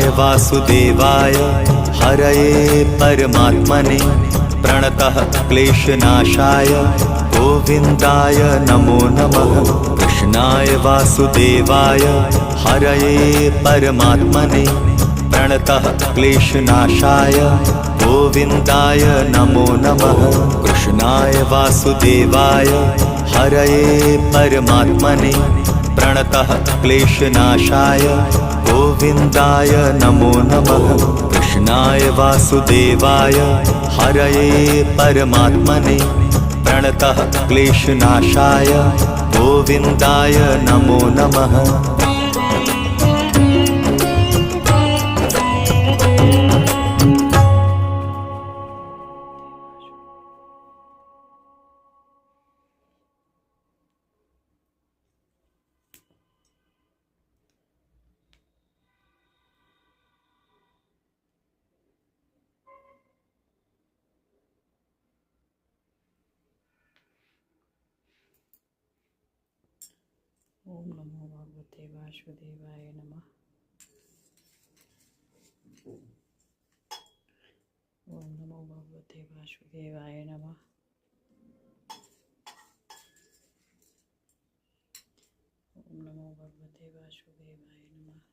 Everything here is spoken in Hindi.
कृष्णाय वासुदेवाय हरये परमात्मने प्रणतः क्लेशनाशाय गोविन्दाय नमो नमः। कृष्णाय वासुदेवाय हरये परमात्मने प्रणतः क्लेशनाशाय गोविन्दाय नमो नमः। कृष्णाय वासुदेवाय हरये परमात्मने प्रणतः क्लेशनाशाय गोविन्दाय नमो नमः। कृष्णाय वासुदेवाय हरये परमात्मने प्रणतः क्लेशनाशाय गोविन्दाय नमो नमः। ओम नमो भगवते वासुदेवाय नमः। ओम नमो भगवते वासुदेवाय नमः। ओम नमो भगवते वासुदेवाय नमः।